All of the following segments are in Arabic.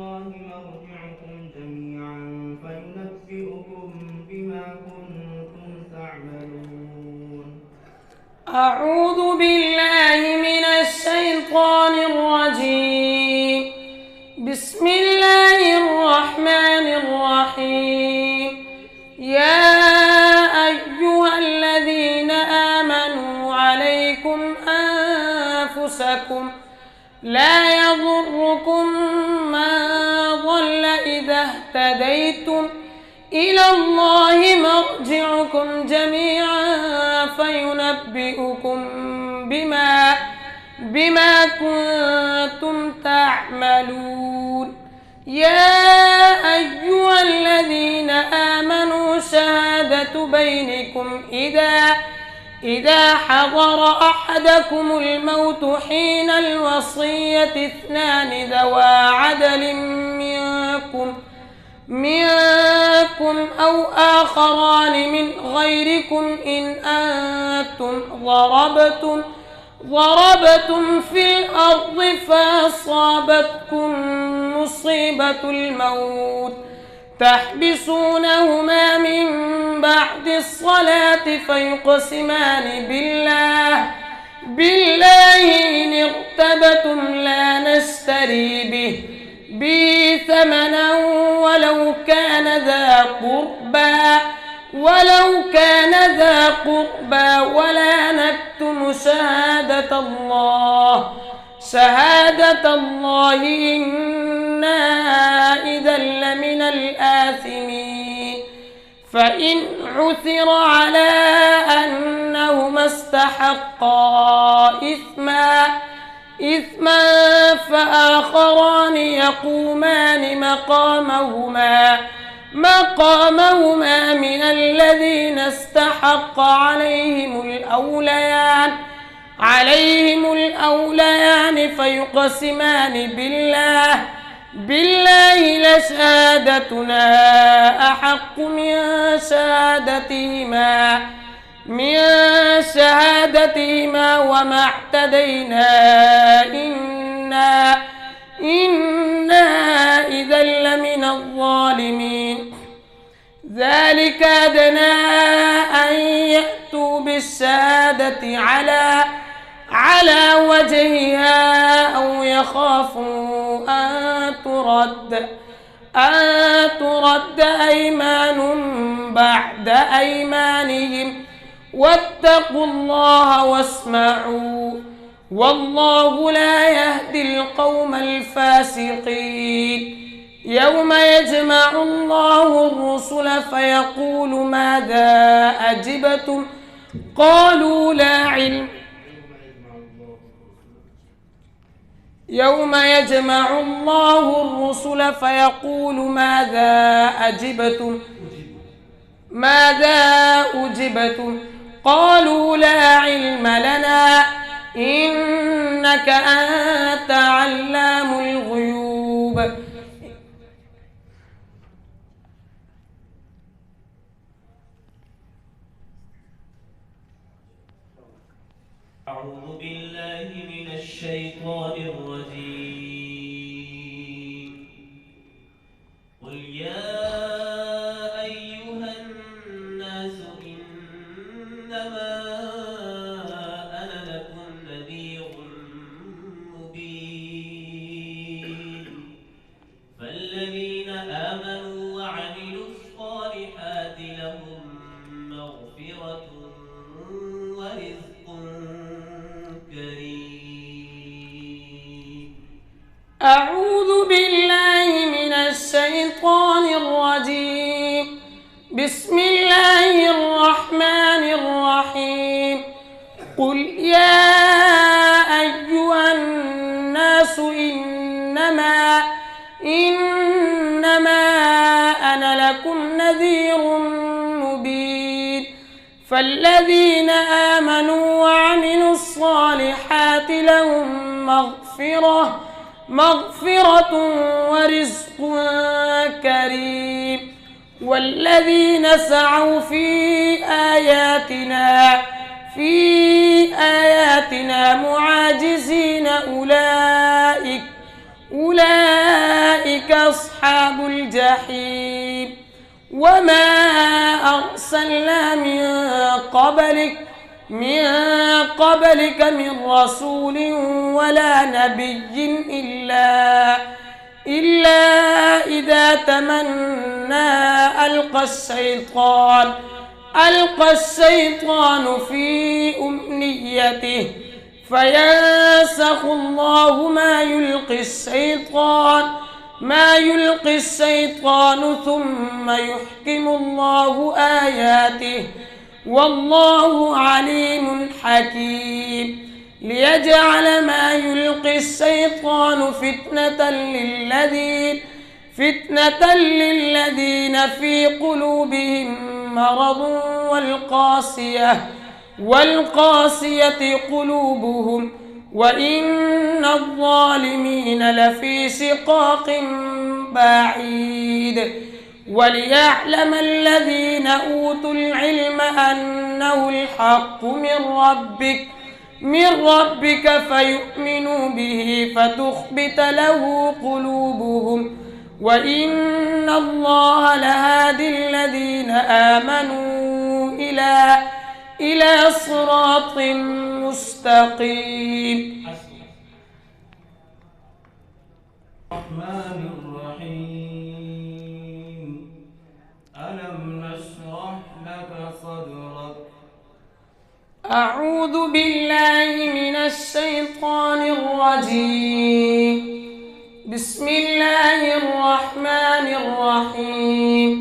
الله مرجعكم جميعا فينبئكم بما كنتم تعملون. أعوذ بالله من الشيطان الرجيم. بسم الله الرحمن الرحيم. يا أيها الذين آمنوا عليكم أنفسكم لا يضركم من ضل إذا اهتديتم إلى الله مرجعكم جميعا فينبئكم بما كنتم تعملون. يا أيها الذين آمنوا شهادة بينكم إذا حضر أحدكم الموت حين الوصية اثنان ذوى عدل منكم أو آخران من غيركم إن أنتم ضربتم في الأرض فأصابتكم مصيبة الموت تحبسونهما من بعد الصلاة فيقسمان بالله إن ارتبتم لا نشتري به ثمنا ولو كان ذا قربى ولا نكتم شهادة الله إنا إذا لمن الآثمين. فإن عثر على أنهما استحقا إثما فآخران يقومان مقامهما من الذين استحق عليهم الأوليان فيقسمان بالله لشهادتنا أحق من شهادتهما وما اعتدينا إنا إذا لمن الظالمين. ذلك أدنى أن يأتوا بالشهادة على وجهها أو يخافوا أن ترد أيمان بعد أيمانهم واتقوا الله واسمعوا والله لا يهدي القوم الفاسقين. يوم يجمع الله الرسل فيقول ماذا أجبتم قالوا لا علم. يوم يجمع الله الرسل فيقول ماذا أجبتم قالوا لا علم لنا إنك أنت علام الغيوب. أعوذ بالله من الشيطان الرجيم. قل يا أيها الناس إنما أنا لكم نذير مبين. فالذين آمنوا وعملوا الصالحات لهم مغفرة ورزق كريم. أعوذ بالله من الشيطان الرجيم. بسم الله الرحمن الرحيم. قل يا أيها الناس إنما أنا لكم نذير مبين. فالذين آمنوا وعملوا الصالحات لهم مغفرة ورزق كريم. والذين سعوا في آياتنا معاجزين أولئك أصحاب الجحيم وما أرسلنا من قبلك من رسول ولا نبي إلا إذا تمنى ألقى الشيطان في أمنيته فينسخ الله ما يلقي الشيطان ثم يحكم الله آياته والله عليم حكيم ليجعل ما يلقي الشيطان فتنة للذين في قلوبهم مرض والقاسية قلوبهم وإن الظالمين لفي شقاق بعيد وليعلم الذين أوتوا العلم أنه الحق من ربك فيؤمنوا به فتخبت له قلوبهم وإن الله لهادي الذين آمنوا إلى صراط مستقيم. الرحمن الرحيم ألم نشرح لك صدرك. أعوذ بالله من الشيطان الرجيم. بسم الله الرحمن الرحيم.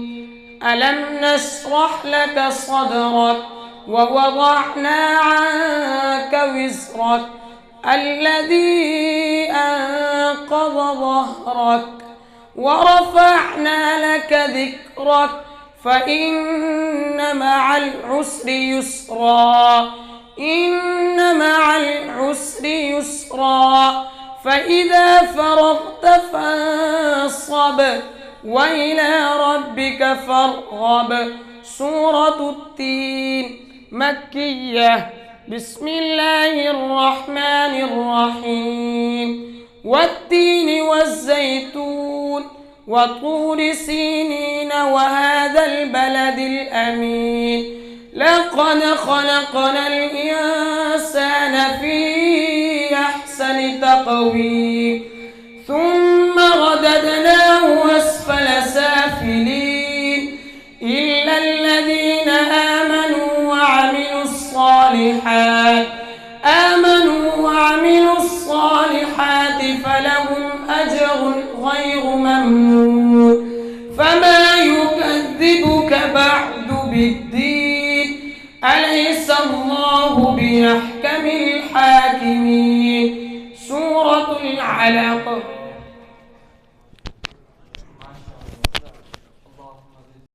ألم نشرح لك صدرك ووضعنا عنك وزرك الذي أنقض ظهرك ورفعنا لك ذكرك فإن مع العسر يسرا فإذا فرغت فانصب وإلى ربك فارغب. سورة التين مكية. بسم الله الرحمن الرحيم. والتين والزيتون وطور سينين وهذا البلد الأمين لقد خلقنا الإنسان في أحسن تقويم ثم رددناه أسفل سافلين إلا الذين آمنوا وعملوا الصالحات فلهم أجر غير ممنون. فما يكذبك بعد بالدين أليس الله بأحكم الحاكمين. سورة العلق.